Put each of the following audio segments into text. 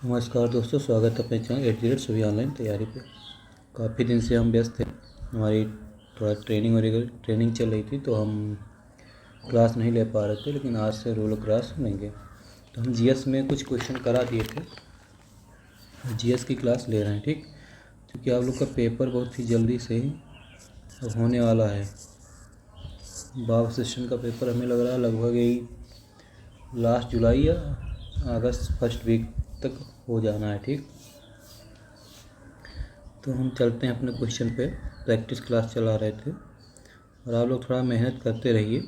नमस्कार दोस्तों, स्वागत है अपने चैनल एट सभी ऑनलाइन तैयारी पे। काफ़ी दिन से हम व्यस्त थे। हमारी थोड़ा ट्रेनिंग चल रही थी, तो हम क्लास नहीं ले पा रहे थे, लेकिन आज से रोल क्लास लेंगे। तो हम जीएस में कुछ क्वेश्चन करा दिए थे, जीएस की क्लास ले रहे हैं। ठीक, क्योंकि आप लोग का पेपर बहुत ही जल्दी से ही होने वाला है। बाब सेशन का पेपर हमें लग रहा है लगभग यही लास्ट जुलाई या अगस्त फर्स्ट वीक तक हो जाना है। ठीक, तो हम चलते हैं अपने क्वेश्चन पे। प्रैक्टिस क्लास चला रहे थे और आप लोग थोड़ा मेहनत करते रहिए।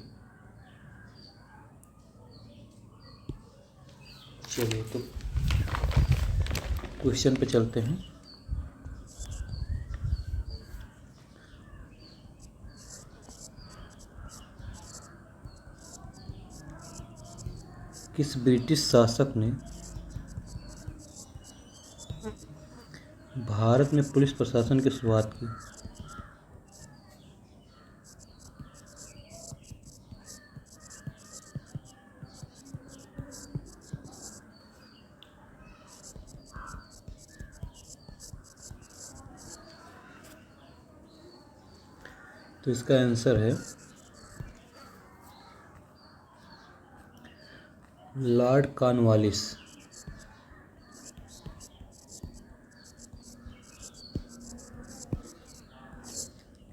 चलिए, तो क्वेश्चन पे चलते हैं। किस ब्रिटिश शासक ने भारत में पुलिस प्रशासन की शुरुआत की? तो इसका आंसर है लॉर्ड कॉर्नवालिस।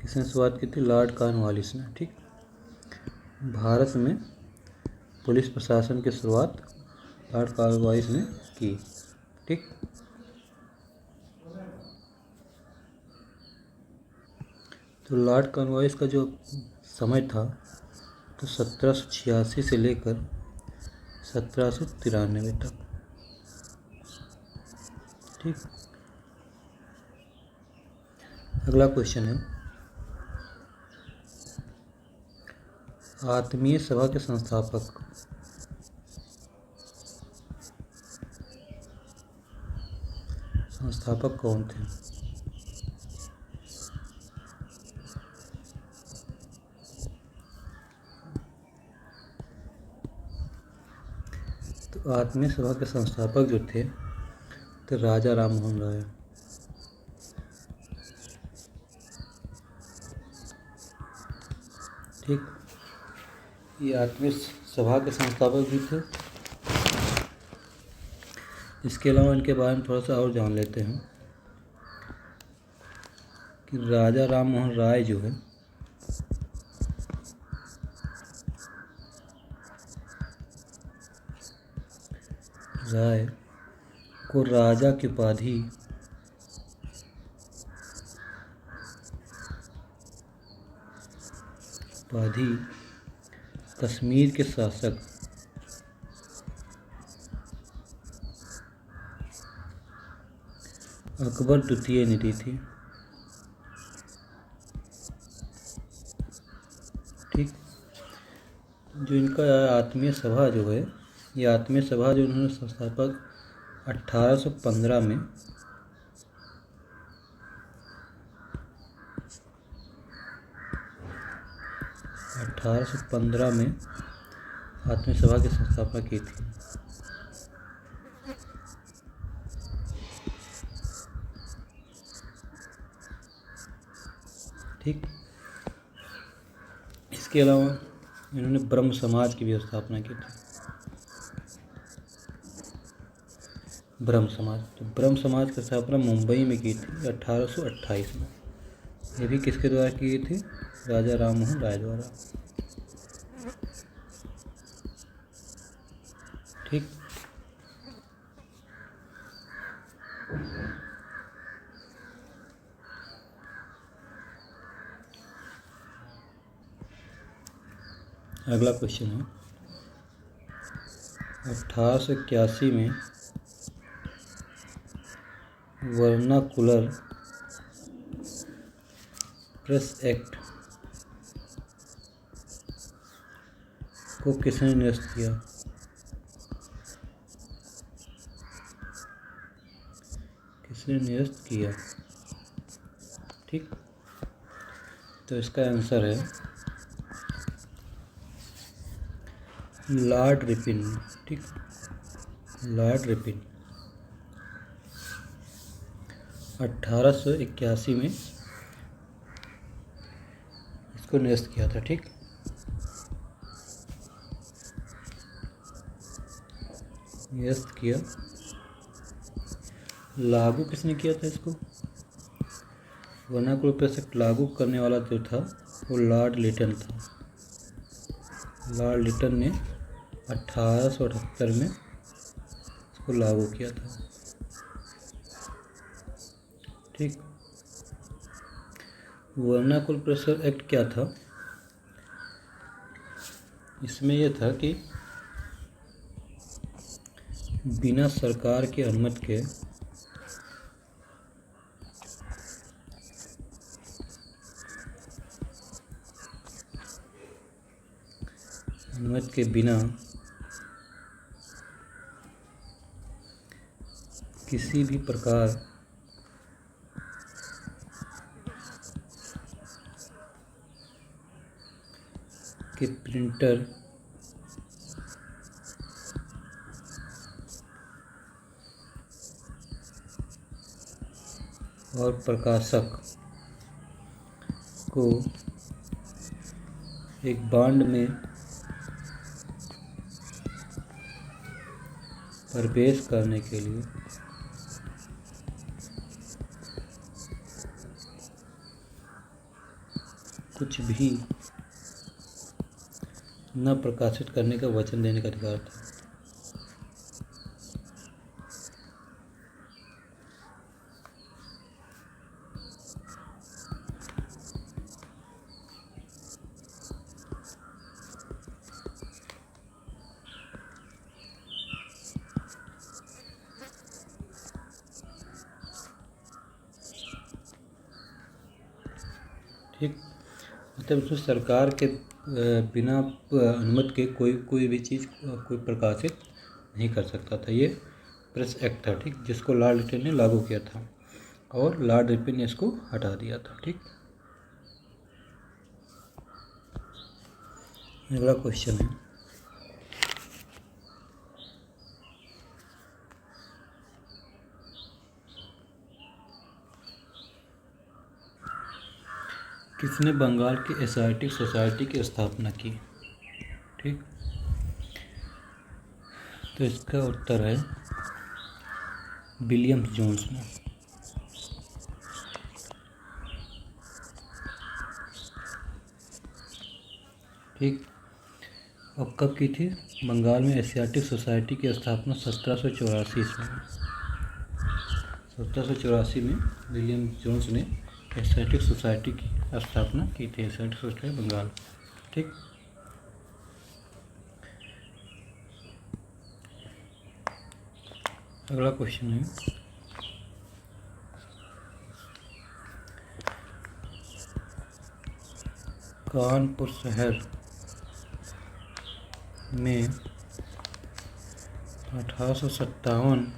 किसने शुरुआत की थी? लॉर्ड कॉर्नवालिस ने। ठीक, भारत में पुलिस प्रशासन की शुरुआत लॉर्ड कॉर्नवालिस ने की। ठीक, तो लॉर्ड कॉर्नवालिस का जो समय था, तो 1786 से लेकर 1793 तक। ठीक, अगला क्वेश्चन है, आत्मीय सभा के संस्थापक कौन थे? तो आत्मीय सभा के संस्थापक जो थे, तो राजा राम मोहन राय। ठीक, ये आत्मीय सभा के संस्थापक भी थे। इसके अलावा इनके बारे में थोड़ा सा और जान लेते हैं कि राजा राम मोहन राय जो है, राय को राजा की उपाधि कश्मीर के शासक अकबर द्वितीय ने दी थी। ठीक, जो इनका आत्मीय सभा जो है, ये आत्मीय सभा जो उन्होंने संस्थापक 1815 में आत्मीय सभा की संस्थापना की थी। ठीक, इसके अलावा इन्होंने ब्रह्म समाज की भी स्थापना की थी। ब्रह्म समाज, तो ब्रह्म समाज की स्थापना मुंबई में की थी 1828 में। ये भी किसके द्वारा की गई थी? राजा राम मोहन राय द्वारा। ठीक, अगला क्वेश्चन है, 1881 में वर्नाकुलर प्रेस एक्ट को किसने निरस्त किया? किसने निरस्त किया? ठीक, तो इसका आंसर है लॉर्ड रिपिन। ठीक, लॉर्ड रिपिन। 1881 में इसको निरस्त किया था। ठीक, निरस्त किया। लागू किसने किया था इसको? वर्नाकुलर प्रेस एक्ट लागू करने वाला जो था वो लॉर्ड लिटन था। लॉर्ड लिटन ने 1878 में इसको लागू किया था। ठीक, वर्नाकुलर प्रेस एक्ट क्या था? इसमें यह था कि बिना सरकार की अनुमति के बिना किसी भी प्रकार के प्रिंटर और प्रकाशक को एक बांड में प्रवेश करने के लिए कुछ भी न प्रकाशित करने का वचन देने का अधिकार था। ठीक, मतलब उसमें सरकार के बिना अनुमति के कोई भी चीज़ कोई प्रकाशित नहीं कर सकता था। ये प्रेस एक्ट था। ठीक, जिसको लॉर्ड लिटन ने लागू किया था और लॉर्ड रिपन ने इसको हटा दिया था। ठीक, अगला क्वेश्चन है, किसने बंगाल की एशियाटिक सोसाइटी की स्थापना की? ठीक, तो इसका उत्तर है विलियम जोन्स ने। ठीक, अब कब की थी? बंगाल में एशियाटिक सोसाइटी की स्थापना 1784 ईस्वी में। 1784 में विलियम जोन्स ने एशियाटिक सोसाइटी की स्थापना की थी। Asiatic Society Bengal. ठीक, अगला क्वेश्चन है, कानपुर शहर में 1857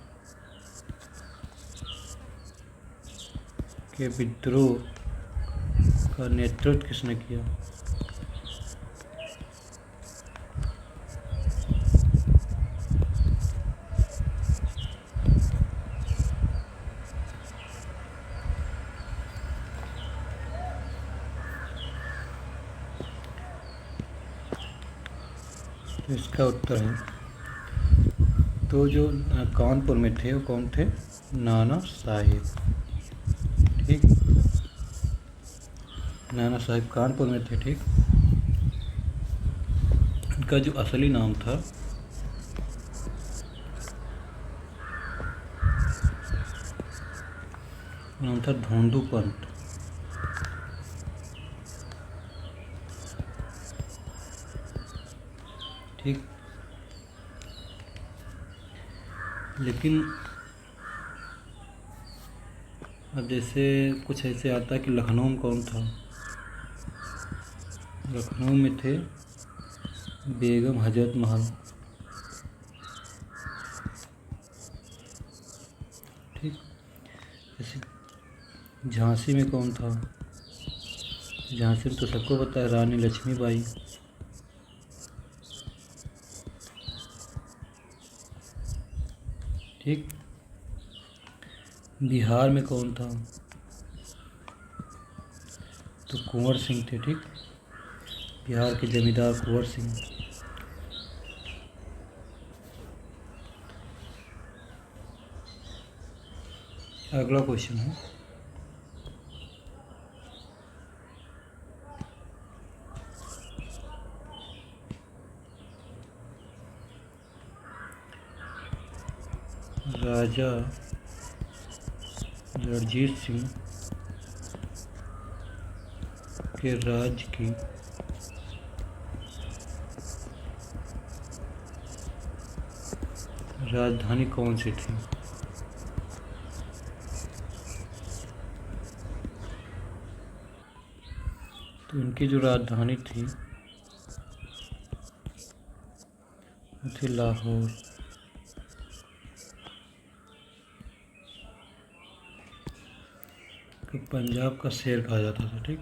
के विद्रोह का नेतृत्व किसने किया? तो इसका उत्तर है, तो जो कानपुर में थे वो कौन थे? नाना साहिब। ठीक, नाना साहिब कानपुर में थे। ठीक, उनका जो असली नाम था नाम था धोंडू पंत। ठीक, लेकिन अब जैसे कुछ ऐसे आता है कि लखनऊ में कौन था? लखनऊ में थे बेगम हजरत महल। ठीक, जैसे झांसी में कौन था? झांसी में तो सबको पता है, रानी लक्ष्मीबाई। ठीक, बिहार में कौन था? तो कुंवर सिंह थे। ठीक, बिहार के जमींदार कुंवर सिंह। अगला क्वेश्चन है, राजा रणजीत सिंह के राज्य की राजधानी कौन सी थी? तो उनकी जो राजधानी थी वो थी लाहौर। तो पंजाब का शेर कहा जाता था। ठीक,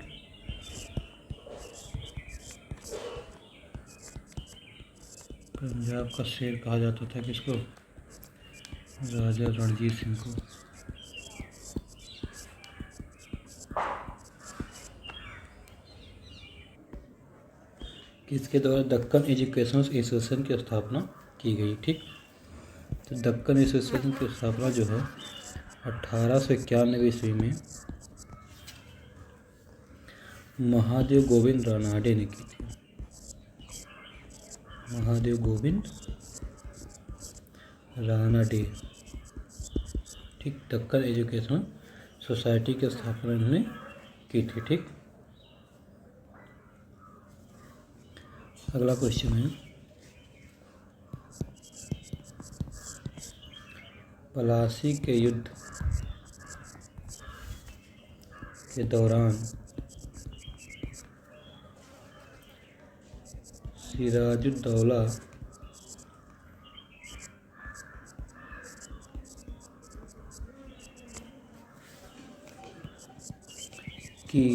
पंजाब का शेर कहा जाता था किसको? राजा रणजीत सिंह को। किसके द्वारा दक्कन एजुकेशन एसोसिएशन की स्थापना की गई? ठीक, तो दक्कन एसोसिएशन की स्थापना जो है 1891 ईस्वी में महादेव गोविंद रानाडे ने की थी। महादेव गोविंद रानाडे। ठीक, दक्कन एजुकेशन सोसाइटी की स्थापना इन्होंने की थी। ठीक, अगला क्वेश्चन है, प्लासी के युद्ध के दौरान सिराजुद्दौला की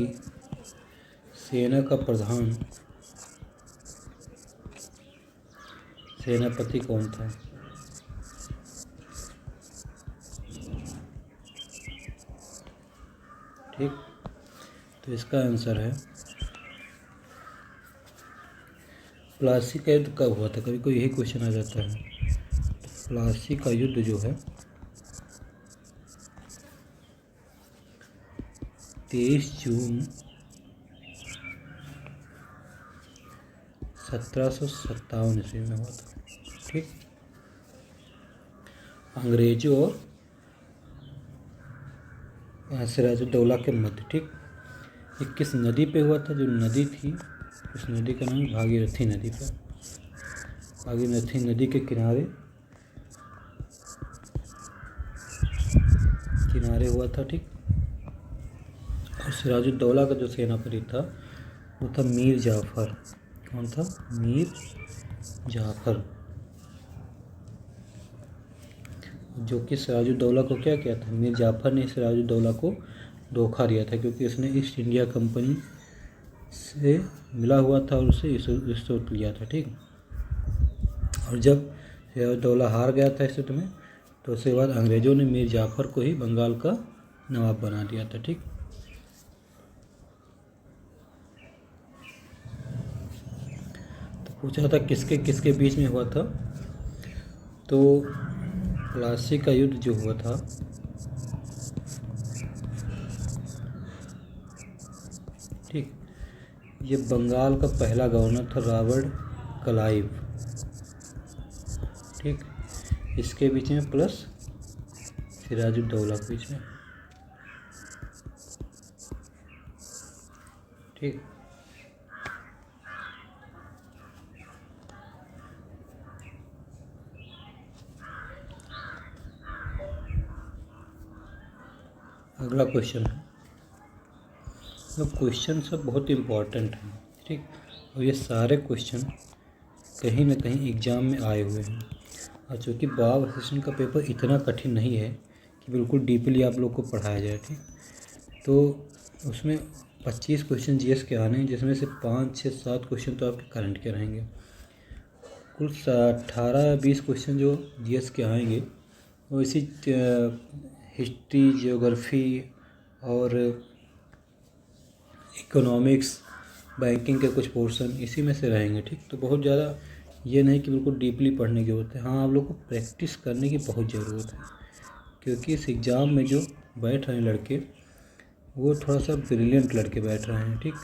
सेना का प्रधान सेनापति कौन था? ठीक, तो इसका आंसर है, प्लासी का युद्ध कब हुआ था? कभी कोई यही क्वेश्चन आ जाता है। तो प्लासी का युद्ध जो है 23 जून 1757 ईस्वी में हुआ था। ठीक, अंग्रेजों और सिराजुद्दौला के मध्य। ठीक, ये किस नदी पे हुआ था? जो नदी थी उस नदी का नाम भागीरथी नदी पर। भागीरथी नदी के किनारे हुआ था। ठीक, और सिराजुद्दौला का जो सेनापति था वो था मीर जाफ़र। कौन था? मीर जाफ़र, जो कि सिराजुद्दौला को क्या किया था? मीर जाफ़र ने सिराजुद्दौला को धोखा दिया था, क्योंकि उसने ईस्ट इंडिया कंपनी से मिला हुआ था और उसे रिश्वत लिया था। ठीक, और जब सिराजुद्दौला हार गया था इस युद्ध में, तो उसके बाद अंग्रेज़ों ने मीर जाफ़र को ही बंगाल का नवाब बना दिया था। ठीक, तो पूछा था किसके किसके बीच में हुआ था? तो प्लासी का युद्ध जो हुआ था ठीक, ये बंगाल का पहला गवर्नर था रॉबर्ट क्लाइव। ठीक, इसके बीच में प्लस सिराजुद्दौला के बीच में। ठीक, अगला क्वेश्चन है, तो क्वेश्चन सब बहुत इम्पोर्टेंट हैं। ठीक, और ये सारे क्वेश्चन कहीं ना कहीं एग्ज़ाम में आए हुए हैं। और चूँकि बाब असिस्टेंट का पेपर इतना कठिन नहीं है कि बिल्कुल डीपली आप लोग को पढ़ाया जाए। ठीक, तो उसमें 25 क्वेश्चन जीएस के आने हैं, जिसमें से 5, 6, 7 क्वेश्चन तो आपके करंट के रहेंगे। कुल 18-20 क्वेश्चन जो जीएस के आएंगे वो इसी हिस्ट्री, ज्योग्राफी और इकोनॉमिक्स, बैंकिंग के कुछ पोर्शन इसी में से रहेंगे। ठीक, तो बहुत ज़्यादा ये नहीं कि बिल्कुल डीपली पढ़ने की ज़रूरत है। हाँ, आप लोग को प्रैक्टिस करने की बहुत ज़रूरत है, क्योंकि इस एग्ज़ाम में जो बैठ रहे हैं लड़के, वो थोड़ा सा ब्रिलियंट लड़के बैठ रहे हैं। ठीक,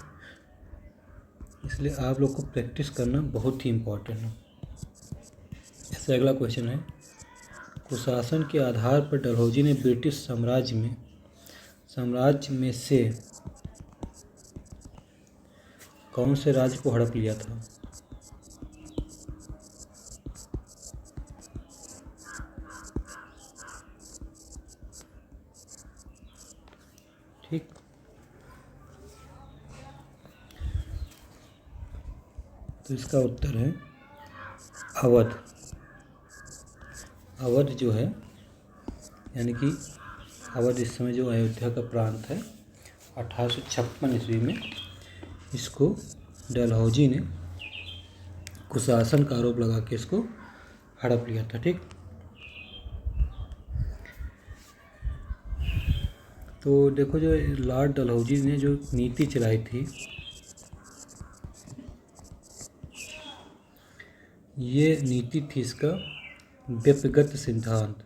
इसलिए आप लोग को प्रैक्टिस करना बहुत ही इम्पोर्टेंट है। इससे अगला क्वेश्चन है, कुशासन के आधार पर डलहौजी ने ब्रिटिश साम्राज्य में से कौन से राज्य को हड़प लिया था? ठीक, तो इसका उत्तर है अवध। अवध जो है, यानी कि अवध इस समय जो अयोध्या का प्रांत है, 1856 ईस्वी में इसको डलहौजी ने कुशासन का आरोप लगा के इसको हड़प लिया था। ठीक, तो देखो, जो लॉर्ड डलहौजी ने जो नीति चलाई थी, ये नीति थी इसका व्यक्तिगत सिद्धांत।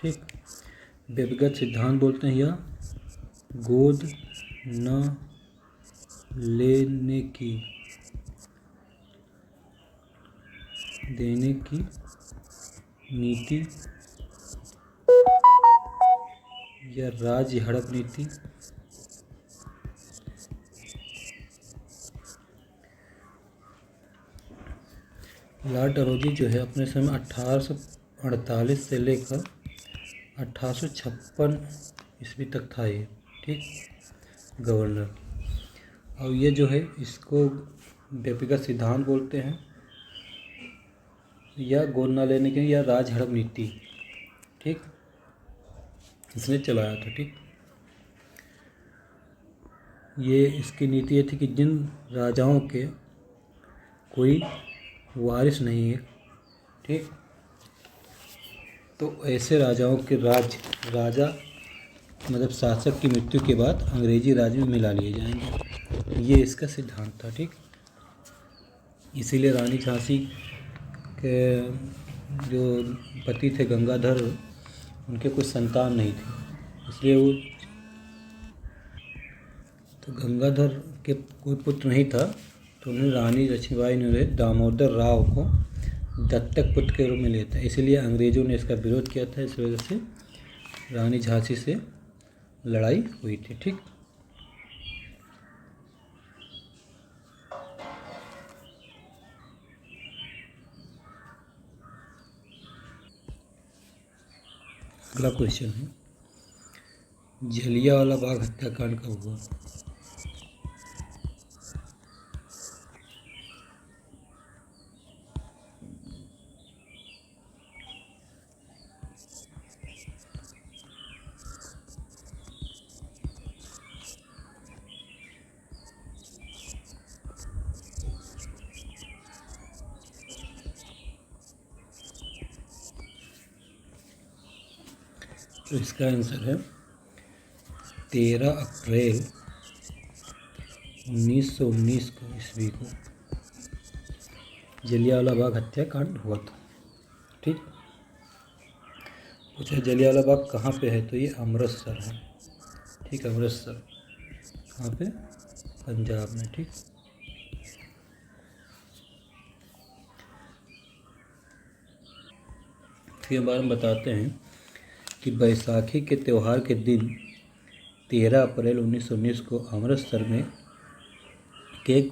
ठीक, व्यक्तिगत सिद्धांत बोलते हैं, या गोद न लेने की देने की नीति, या राज्य हड़प नीति, लॉर्ड डलहौजी जो है अपने समय 1848 से लेकर 1856 ईस्वी तक था ये। ठीक, गवर्नर। और ये जो है इसको व्यक्तिगत सिद्धांत बोलते हैं, या गोद न लेने की, या राज हड़प नीति। ठीक, इसने चलाया था। ठीक, ये इसकी नीति ये थी कि जिन राजाओं के कोई वारिस नहीं है, ठीक, तो ऐसे राजाओं के राजा मतलब शासक की मृत्यु के बाद अंग्रेजी राज में मिला लिए जाएंगे। ये इसका सिद्धांत था। ठीक, इसीलिए रानी झांसी के जो पति थे गंगाधर, उनके कुछ संतान नहीं थी, इसलिए वो, तो गंगाधर के कोई पुत्र नहीं था, तो उन्होंने रानी लक्ष्मीबाई ने दामोदर राव को दत्तक पुत्र के रूप में लिया था। इसीलिए अंग्रेज़ों ने इसका विरोध किया था। इस वजह से रानी झांसी से लड़ाई हुई थी। ठीक, अगला क्वेश्चन है, जलियांवाला बाग हत्याकांड कब हुआ? तो इसका आंसर है 13 अप्रैल 1919 को ईस्वी को जलियांवाला बाग हत्याकांड हुआ था। ठीक, पूछा जलियांवाला बाग कहाँ पे है, तो ये अमृतसर है। ठीक, अमृतसर कहाँ पे? पंजाब में। ठीक, फिर बार हम बताते हैं कि बैसाखी के त्यौहार के दिन 13 अप्रैल 1919 को अमृतसर में के एक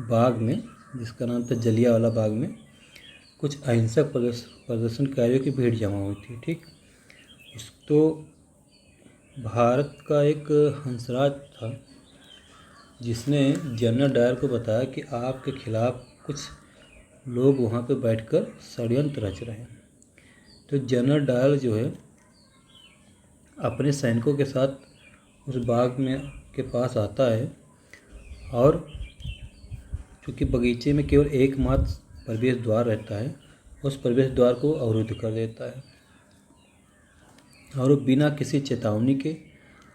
बाग में, जिसका नाम था जलियांवाला बाग में, कुछ अहिंसक प्रदर्शनकारियों की भीड़ जमा हुई थी। ठीक, तो भारत का एक हंसराज था, जिसने जनरल डायर को बताया कि आपके खिलाफ कुछ लोग वहाँ पे बैठकर षड्यंत्र रच रहे हैं। तो जनरल डायर जो है अपने सैनिकों के साथ उस बाग में के पास आता है, और चूँकि बगीचे में केवल एकमात्र प्रवेश द्वार रहता है, उस प्रवेश द्वार को अवरुद्ध कर देता है और वो बिना किसी चेतावनी के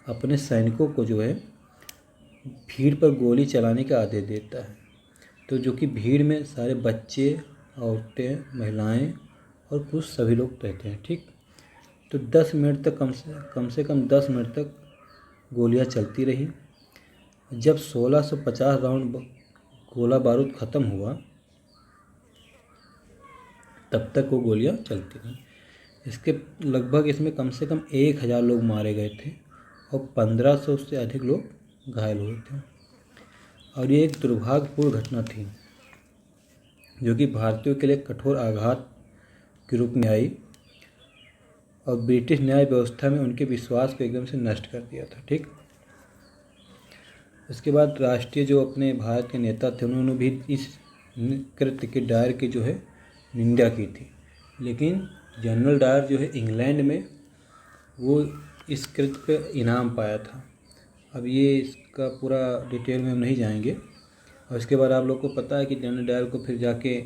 अपने सैनिकों को जो है भीड़ पर गोली चलाने का आदेश देता है। तो जो कि भीड़ में सारे बच्चे, औरतें, महिलाएं और पुरुष सभी लोग रहते हैं। ठीक, तो 10 मिनट तक कम से कम 10 मिनट तक गोलियां चलती रही। जब 1650 राउंड गोला बारूद ख़त्म हुआ तब तक वो गोलियां चलती रहीं। इसके लगभग इसमें कम से कम 1000 लोग मारे गए थे और 1500 से अधिक लोग घायल हुए थे। और ये एक दुर्भाग्यपूर्ण घटना थी जो कि भारतीयों के लिए कठोर आघात के रूप में आई और ब्रिटिश न्याय व्यवस्था में उनके विश्वास को एकदम से नष्ट कर दिया था। ठीक, उसके बाद राष्ट्रीय जो अपने भारत के नेता थे उन्होंने भी इस कृत्य के डायर की जो है निंदा की थी, लेकिन जनरल डायर जो है इंग्लैंड में वो इस कृत्य पे इनाम पाया था। अब ये इसका पूरा डिटेल में हम नहीं जाएंगे। और इसके बाद आप लोग को पता है कि जनरल डायर को फिर जाके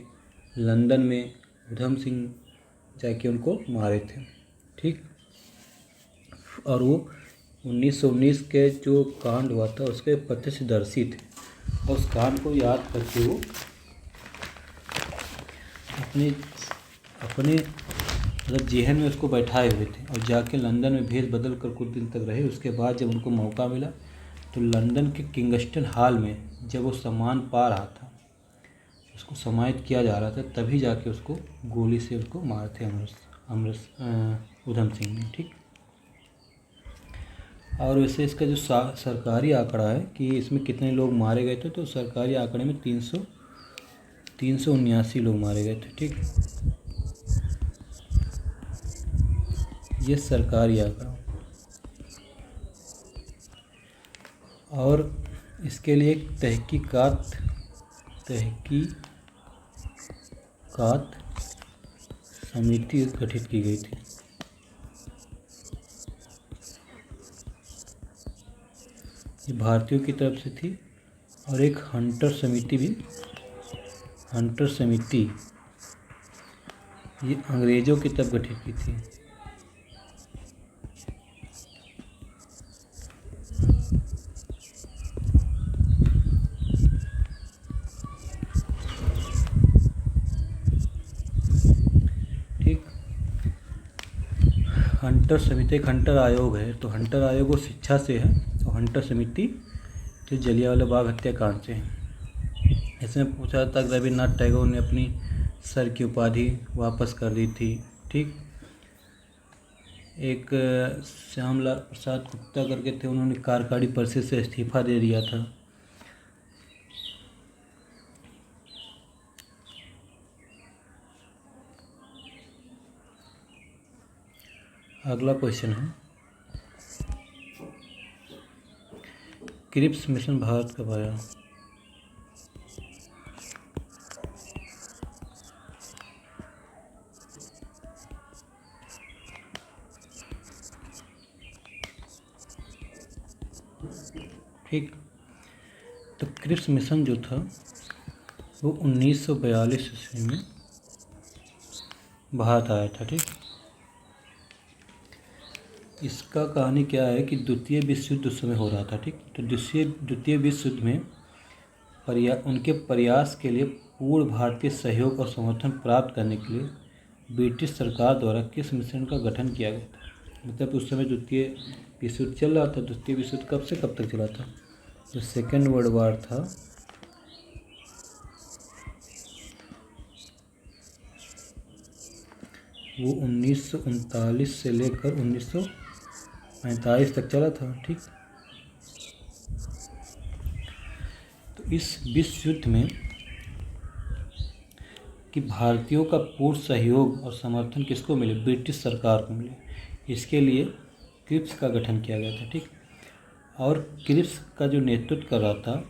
लंदन में उधम सिंह जाके उनको मारे थे। ठीक, और वो 1919 के जो कांड हुआ था उसके प्रत्यक्षदर्शी थे और उस कांड को याद करके वो अपने अपने मतलब जेहन में उसको बैठाए हुए थे और जाके लंदन में भेष बदल कर कुछ दिन तक रहे। उसके बाद जब उनको मौका मिला तो लंदन के किंगस्टन हॉल में जब वो सम्मान पा रहा था, उसको सम्मानित किया जा रहा था, तभी जाके उसको गोली से उसको मारे थे उधम सिंह ने। ठीक, और वैसे इसका जो सरकारी आंकड़ा है कि इसमें कितने लोग मारे गए थे, तो सरकारी आंकड़े में 379 लोग मारे गए थे। ठीक, ये सरकारी आंकड़ा। और इसके लिए एक तहकीकात समिति गठित की गई थी। ये भारतीयों की तरफ से थी और एक हंटर समिति ये अंग्रेज़ों की तरफ गठित की थी। ठीक, हंटर समिति एक हंटर आयोग है, तो हंटर आयोग वो शिक्षा से है और हंटर समिति जो जलियांवाला बाग हत्याकांड से है। इसमें पूछा था कि रविन्द्रनाथ टैगोर ने अपनी सर की उपाधि वापस कर दी थी। ठीक, एक श्यामलाल प्रसाद गुप्ता करके थे, उन्होंने कार्यकारी परिषद से इस्तीफा दे दिया था। अगला क्वेश्चन है, क्रिप्स मिशन भारत कब आया? ठीक, तो क्रिप्स मिशन जो था वो 1942 ईस्वी में भारत आया था। ठीक, इसका कहानी क्या है कि द्वितीय विश्व युद्ध उस समय हो रहा था। ठीक, तो द्वितीय विश्व युद्ध में उनके प्रयास के लिए पूर्ण भारतीय सहयोग और समर्थन प्राप्त करने के लिए ब्रिटिश सरकार द्वारा किस मिशन का गठन किया गया था? मतलब उस समय द्वितीय विश्व युद्ध चल रहा था। द्वितीय विश्व युद्ध कब से कब तक चला था? जो सेकेंड वर्ल्ड वार था वो 1939 से लेकर 1945 तक चला था। ठीक, तो इस विश्व युद्ध में कि भारतीयों का पूर्ण सहयोग और समर्थन किसको मिले? ब्रिटिश सरकार को मिले। इसके लिए क्रिप्स का गठन किया गया था। ठीक, और क्रिप्स का जो नेतृत्व कर रहा था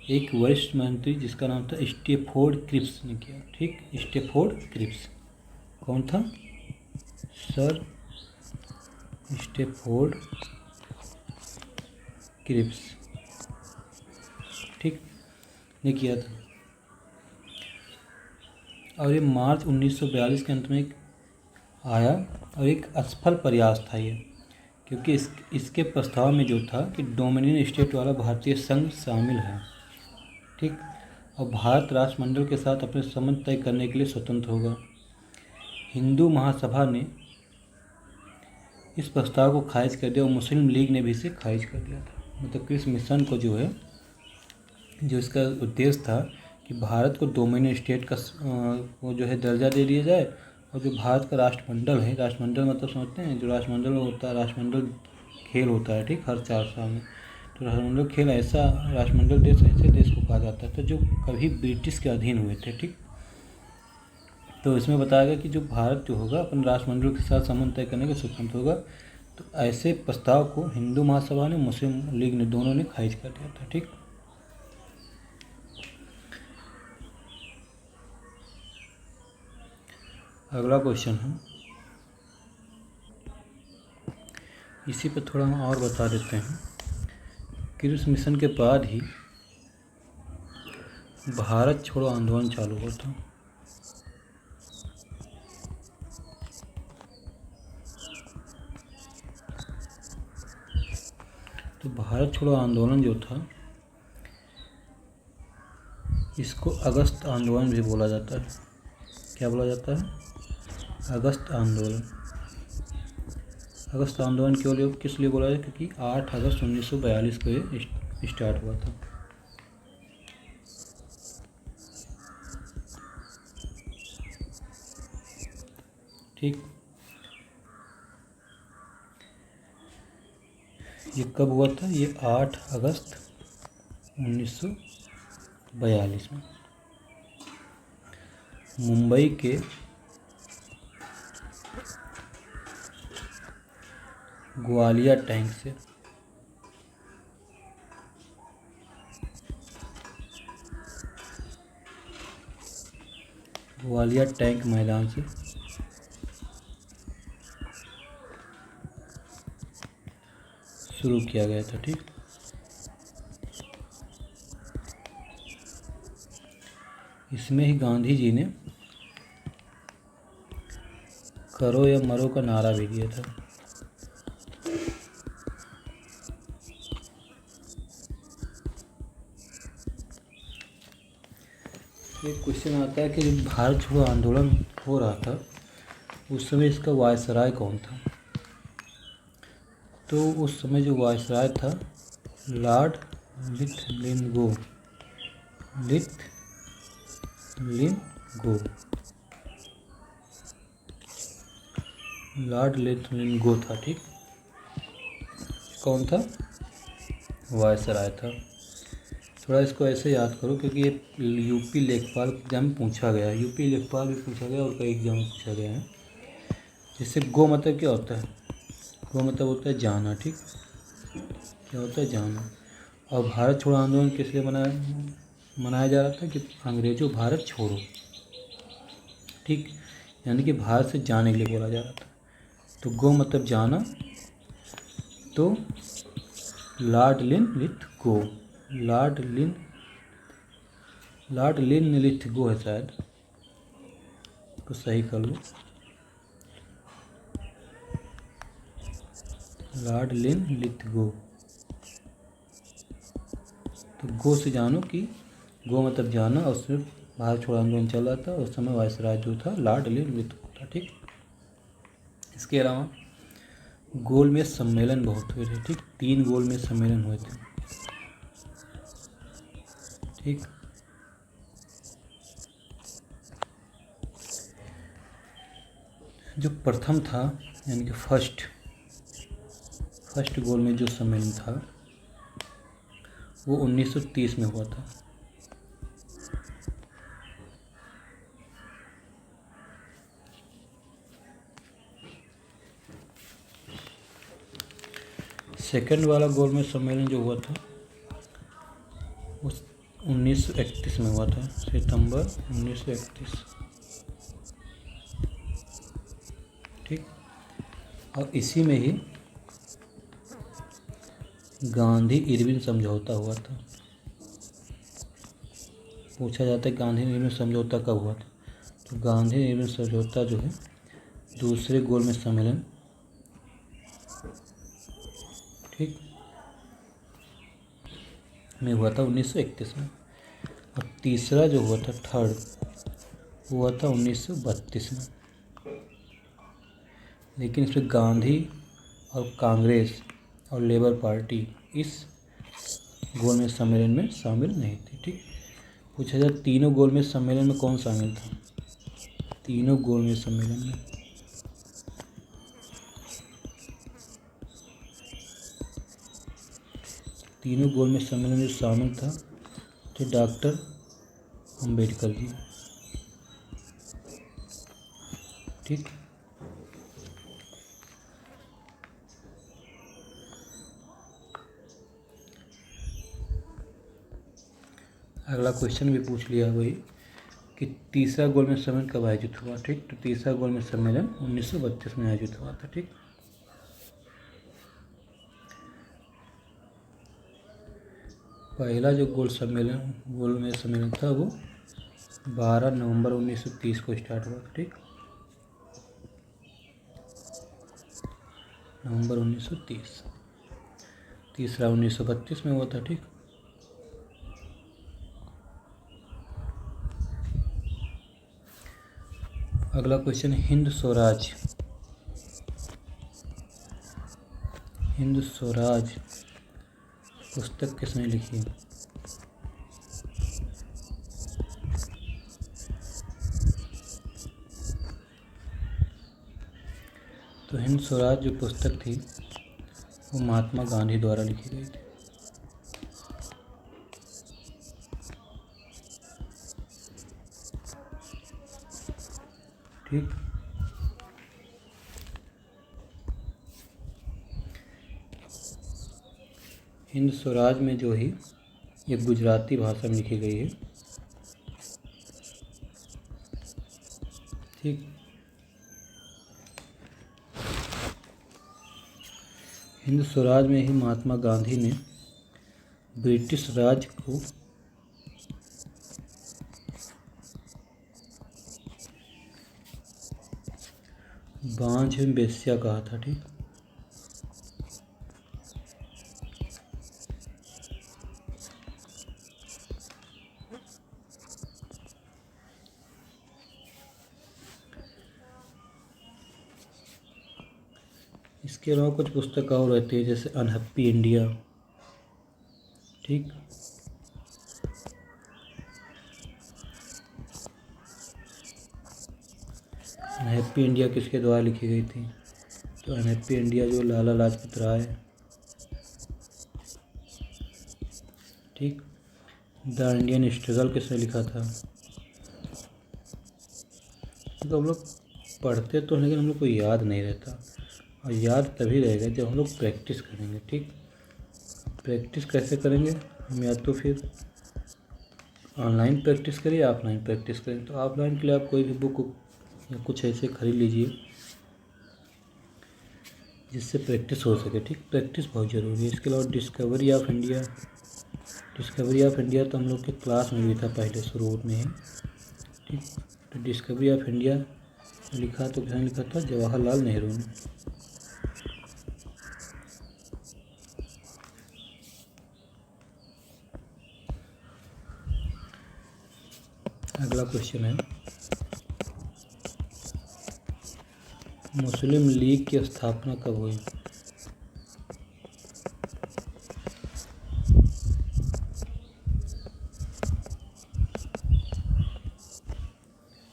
एक वरिष्ठ मंत्री जिसका नाम था स्टैफोर्ड क्रिप्स ने किया। ठीक, स्टैफोर्ड क्रिप्स कौन था? Sir Stafford Cripps. ठीक, ने किया था। और ये मार्च 1942 के अंत में आया और एक असफल प्रयास था ये, क्योंकि इसके प्रस्ताव में जो था कि डोमिनियन स्टेट वाला भारतीय संघ शामिल है, ठीक, और भारत राष्ट्रमंडल के साथ अपने संबंध तय करने के लिए स्वतंत्र होगा। हिंदू महासभा ने इस प्रस्ताव को खारिज कर दिया और मुस्लिम लीग ने भी इसे खारिज कर दिया था। मतलब कि इस मिशन को जो है, जो इसका उद्देश्य था कि भारत को डोमिनियन स्टेट का वो जो है दर्जा दे दिया जाए, और जो भारत का राष्ट्रमंडल है, राष्ट्रमंडल मतलब समझते हैं, जो राष्ट्रमंडल होता है, राष्ट्रमंडल खेल होता है, ठीक, हर 4 साल में, तो राष्ट्रमंडल खेल ऐसा, राष्ट्रमंडल देश ऐसे देश को कहा जाता था जो कभी ब्रिटिश के अधीन हुए थे, ठीक। तो इसमें बताया गया कि जो भारत जो होगा अपन राष्ट्रमंडल के साथ संबंध तय करने के स्वतंत्र होगा। तो ऐसे प्रस्ताव को हिंदू महासभा ने, मुस्लिम लीग ने, दोनों ने खारिज कर दिया था, ठीक। अगला क्वेश्चन है, इसी पर थोड़ा हम और बता देते हैं कि इस मिशन के बाद ही भारत छोड़ो आंदोलन चालू हुआ था। तो भारत छोड़ो आंदोलन जो था, इसको अगस्त आंदोलन भी बोला जाता है। क्या बोला जाता है? अगस्त आंदोलन। अगस्त आंदोलन क्यों, किस लिए बोला जाए? क्योंकि 8 अगस्त 1942 को ये स्टार्ट हुआ था। ठीक, ये कब हुआ था? ये 8 अगस्त 1942 में मुंबई के ग्वालियर टैंक से। ग्वालियर टैंक मैदान से शुरू किया गया था, ठीक। इसमें ही गांधी जी ने करो या मरो का नारा भी दिया था। एक क्वेश्चन आता है कि जब भारत छोड़ो आंदोलन हो रहा था उस समय इसका वायसराय कौन था? तो उस समय जो वायसराय था लॉर्ड लिथलिनगो। लॉर्ड लिथलिनगो था, ठीक। कौन था? वायसराय था। थोड़ा इसको ऐसे याद करो क्योंकि ये यूपी लेखपाल एग्जाम में पूछा गया है। यूपी लेखपाल भी पूछा गया और कई एग्जाम में पूछा गया है। जैसे गो मतलब क्या होता है? गो मतलब होता है जाना, ठीक। क्या होता है? जाना। और भारत छोड़ो आंदोलन किस लिए मनाया जा रहा था? कि अंग्रेजों भारत छोड़ो, ठीक, यानी कि भारत से जाने के लिए बोला जा रहा था। तो गो मतलब जाना, तो लॉर्ड लिथलिनगो है शायद, तो सही कर लो। लॉर्ड लिथलिनगो। तो गो से जानो कि गो मतलब जाना, और उसमें भारत छोड़ो आंदोलन चल रहा था। उस समय वायसराय जो था लॉर्ड लिथलिनगो था, ठीक। इसके अलावा गोलमेज सम्मेलन बहुत हुए थे, ठीक। 3 गोलमेज सम्मेलन हुए थे, ठीक। जो प्रथम था यानी कि फर्स्ट गोलमेज जो सम्मेलन था वो 1930 में हुआ था। सेकंड वाला गोलमेज सम्मेलन जो हुआ था उस 1931 में हुआ था, सितंबर 1931, ठीक। और इसी में ही गांधी इरविन समझौता हुआ था। पूछा जाता है गांधी इरविन समझौता कब हुआ था? तो गांधी निर्विवाद समझौता जो है दूसरे गोलमेज सम्मेलन, ठीक, में हुआ था 1931 में। और तीसरा जो हुआ था थर्ड, हुआ था 1932 में। लेकिन इसमें गांधी और कांग्रेस और लेबर पार्टी इस गोलमेज सम्मेलन में शामिल नहीं थी, ठीक। पूछा जाए तीनों गोलमेज सम्मेलन में कौन शामिल था? तीनों गोलमेज सम्मेलन में जो शामिल था थे डॉक्टर अंबेडकर जी, ठीक। अगला क्वेश्चन भी पूछ लिया वही कि तीसरा गोलमेज सम्मेलन कब आयोजित हुआ, ठीक। तो तीसरा गोलमेज सम्मेलन 1932 में आयोजित हुआ था, ठीक। पहला जो गोलमेज सम्मेलन था वो 12 नवंबर 1930 को स्टार्ट हुआ था, ठीक। नवंबर 1930। तीसरा 1932 में हुआ था, ठीक। अगला क्वेश्चन, हिंद स्वराज पुस्तक किसने लिखी? तो हिंद स्वराज जो पुस्तक थी वो महात्मा गांधी द्वारा लिखी गई थी, ठीक। हिंद स्वराज में जो ही ये गुजराती भाषा में लिखी गई है, ठीक। हिंद स्वराज में ही महात्मा गांधी ने ब्रिटिश राज को बांझ बेश्या कहा था, ठीक। इसके अलावा कुछ पुस्तक और रहती है जैसे अनहैप्पी इंडिया, ठीक। अनहैप्पी इंडिया किसके द्वारा लिखी गई थी? तो अनहैप्पी इंडिया जो लाला लाजपत राय, ठीक। द इंडियन स्ट्रगल किसने लिखा था? तो हम लोग पढ़ते तो लेकिन हम लोग को याद नहीं रहता, और याद तभी रहेगा जब हम लोग प्रैक्टिस करेंगे, ठीक। प्रैक्टिस कैसे करेंगे हम? या तो फिर ऑनलाइन प्रैक्टिस करिए या ऑफलाइन प्रैक्टिस करें। तो ऑफलाइन के लिए आप कोई भी बुक या कुछ ऐसे खरीद लीजिए जिससे प्रैक्टिस हो सके, ठीक। प्रैक्टिस बहुत ज़रूरी है। इसके अलावा डिस्कवरी ऑफ इंडिया तो हम लोग के क्लास में भी था पहले शुरू में ही, ठीक। तो डिस्कवरी ऑफ इंडिया लिखा तो किसने लिखा था? जवाहरलाल नेहरू ने। अगला क्वेश्चन है, मुस्लिम लीग की स्थापना कब हुई?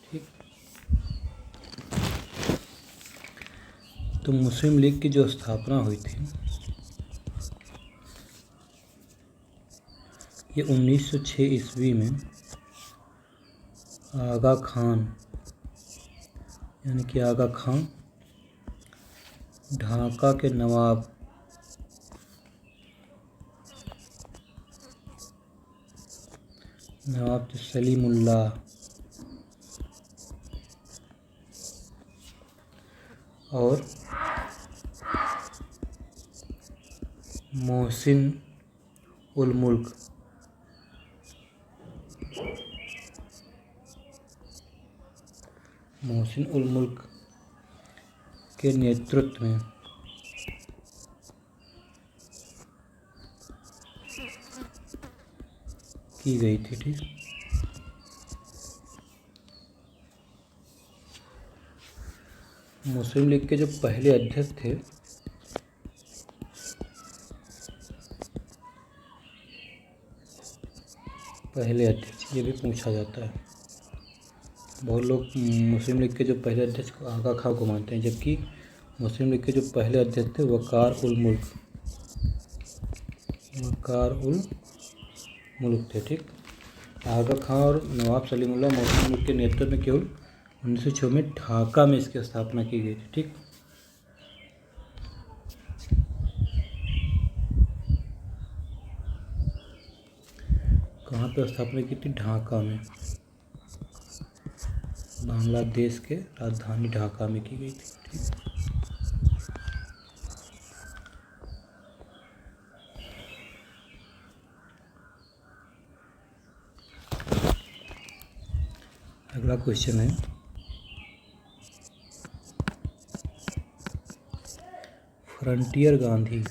ठीक। तो मुस्लिम लीग की जो स्थापना हुई थी ये 1906 ईस्वी में आगा खान ढाका के नवाब सलीमुल्लाह और मोहसिन उल मुल्क मोहसिन उल मुल्क के नेतृत्व में की गई थी। ठीक, मुस्लिम लीग के जो पहले अध्यक्ष थे ये भी पूछा जाता है। बहुत लोग मुस्लिम लीग के जो पहले अध्यक्ष को आगा खां को मानते हैं, जबकि मुस्लिम लीग के जो पहले अध्यक्ष थे वकार उल मुल्क थे। ठीक, आगा खां और नवाब सलीमुल्लाह मुस्लिम लीग के नेतृत्व में केवल 1906 में ढाका में इसकी स्थापना की गई थी। ठीक, कहाँ पे स्थापना की थी? ढाका में, बांग्लादेश के राजधानी ढाका में की गई थी। ठीक, अगला क्वेश्चन है, फ्रंटियर गांधी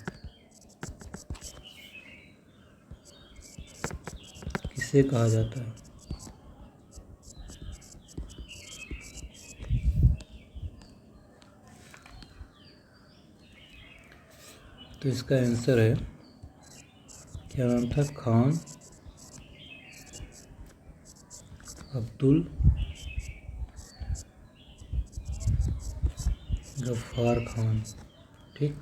किसे कहा जाता है? तो इसका आंसर है, क्या नाम था? खान अब्दुल गफ्फार खान। ठीक,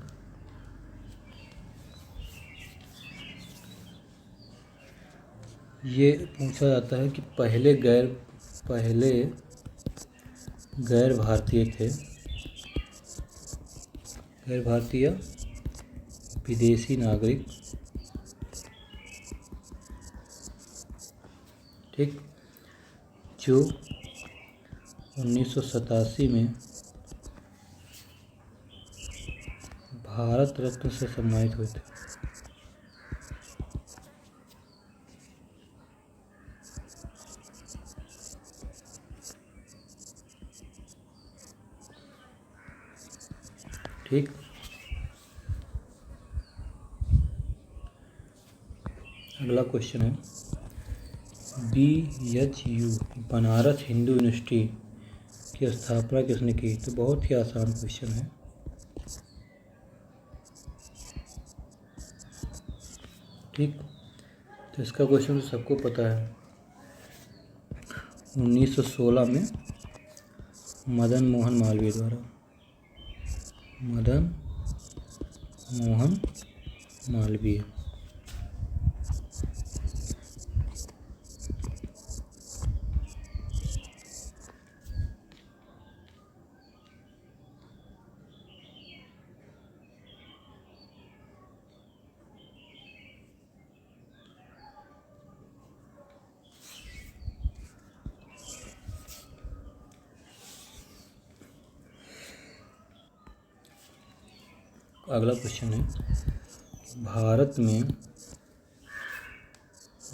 ये पूछा जाता है कि पहले गैर भारतीय थे, गैर भारतीय विदेशी नागरिक, ठीक, जो 1987 में भारत रत्न से सम्मानित हुए थे। ठीक, अगला क्वेश्चन है, BHU बनारस हिंदू यूनिवर्सिटी की स्थापना किसने की? तो बहुत ही आसान क्वेश्चन है। ठीक, तो इसका क्वेश्चन तो सबको पता है। 1916 में मदन मोहन मालवीय द्वारा, मदन मोहन मालवीय। अगला क्वेश्चन है, भारत में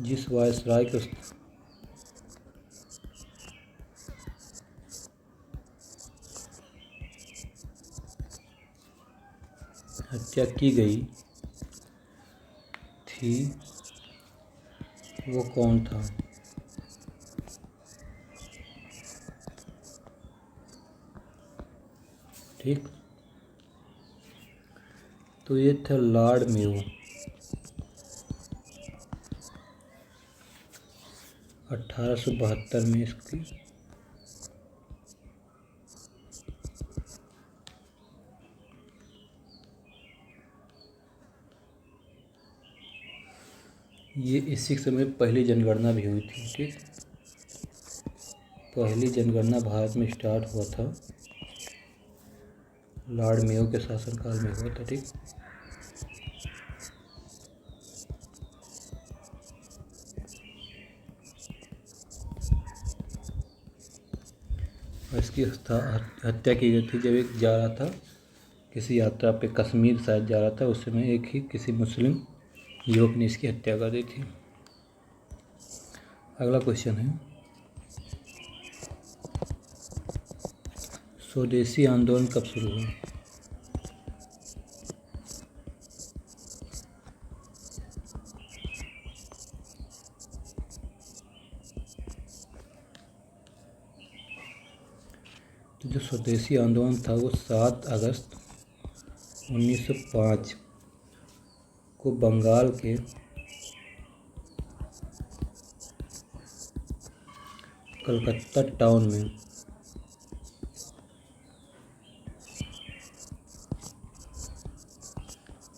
जिस वायसराय की हत्या की गई थी वो कौन था? ठीक, तो ये था लॉर्ड मेयो। 1872 में इसकी ये इसी समय पहली जनगणना भी हुई थी। ठीक, पहली जनगणना भारत में स्टार्ट हुआ था, लॉर्ड मेयो के शासनकाल में हुआ था। ठीक, और इसकी हत्या की गई थी जब एक जा रहा था किसी यात्रा पे, कश्मीर शायद जा रहा था, उस समय एक ही किसी मुस्लिम युवक ने इसकी हत्या कर दी थी। अगला क्वेश्चन है, स्वदेशी आंदोलन कब शुरू हुआ? तो जो स्वदेशी आंदोलन था वो 7 अगस्त 1905 को बंगाल के कलकत्ता टाउन में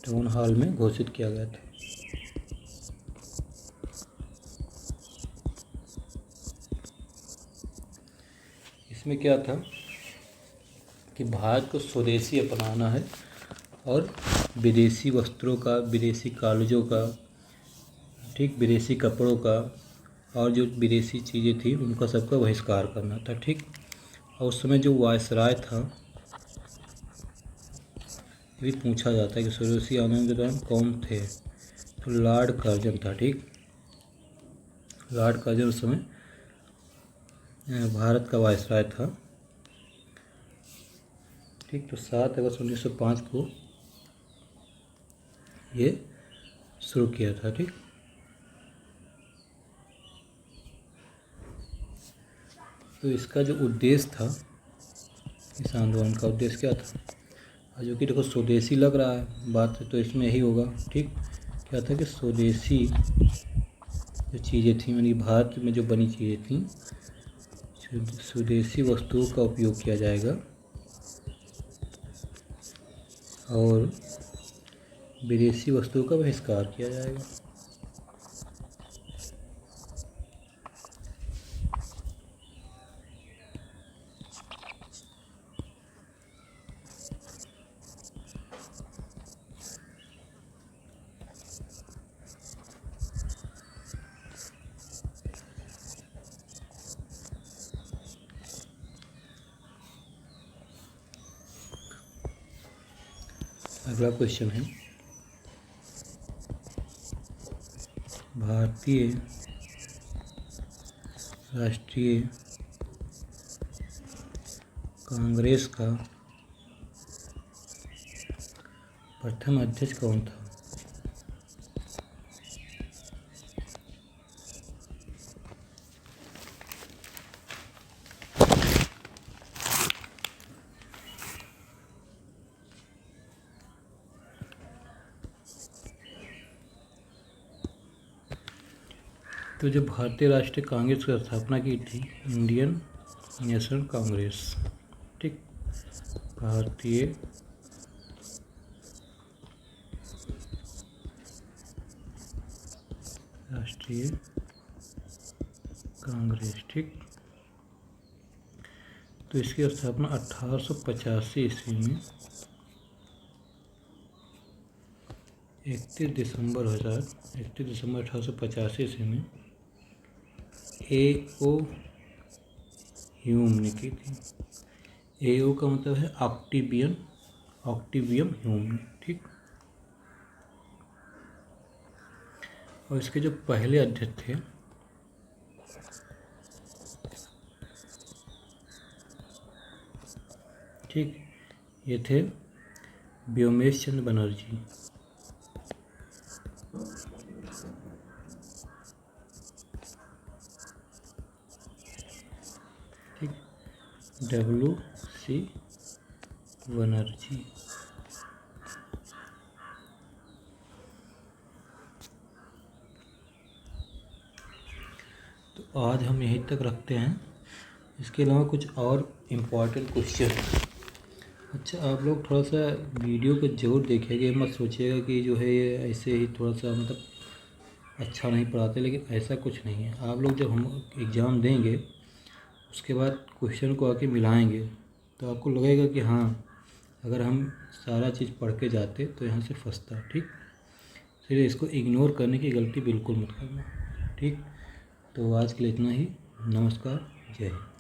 टाउन हॉल में घोषित किया गया था। इसमें क्या था कि भारत को स्वदेशी अपनाना है और विदेशी वस्त्रों का, विदेशी कॉलेजों का, ठीक, विदेशी कपड़ों का और जो विदेशी चीज़ें थी उनका सबका बहिष्कार करना था, ठीक। और उस समय जो वायसराय था, ये भी पूछा जाता है कि स्वदेशी आंदोलन के दौरान कौन थे, तो लॉर्ड कर्जन था, ठीक। लॉर्ड कर्जन उस समय भारत का वायसराय था, ठीक। तो 7 अगस्त 1905 को ये शुरू किया था, ठीक। तो इसका जो उद्देश्य था, इस आंदोलन का उद्देश्य क्या था, जो कि देखो स्वदेशी लग रहा है बात, तो इसमें यही होगा, ठीक। क्या था कि स्वदेशी जो चीज़ें थी, यानी भारत में जो बनी चीज़ें थी, स्वदेशी वस्तुओं का उपयोग किया जाएगा और विदेशी वस्तुओं का बहिष्कार किया जाएगा। अगला क्वेश्चन है, भारतीय राष्ट्रीय कांग्रेस का प्रथम अध्यक्ष कौन था? तो जो भारतीय राष्ट्रीय कांग्रेस की स्थापना की थी, इंडियन नेशनल कांग्रेस, ठीक। भारतीय राष्ट्रीय कांग्रेस, ठीक। तो इसकी स्थापना 1885 ईस्वी में 31 दिसंबर 1885 ईस्वी में A.O. ह्यूम ने की थी। A.O. का मतलब है ऑक्टिवियम ह्यूम, ठीक। और इसके जो पहले अध्यक्ष थे ठीक, ये थे व्योमेश चंद्र बनर्जी, ठीक, W.C. बनर्जी। तो आज हम यहीं तक रखते हैं। इसके अलावा कुछ और इम्पॉर्टेंट क्वेश्चन। अच्छा, आप लोग थोड़ा सा वीडियो को जरूर देखिएगा, मत सोचिएगा कि जो है ये ऐसे ही थोड़ा सा मतलब अच्छा नहीं पढ़ाते, लेकिन ऐसा कुछ नहीं है। आप लोग जब हम एग्ज़ाम देंगे उसके बाद क्वेश्चन को आके मिलाएंगे तो आपको लगेगा कि हाँ, अगर हम सारा चीज़ पढ़ के जाते तो यहाँ से फंसता, ठीक। इसलिए इसको इग्नोर करने की गलती बिल्कुल मत करना, ठीक। तो आज के लिए इतना ही। नमस्कार, जय हिंद।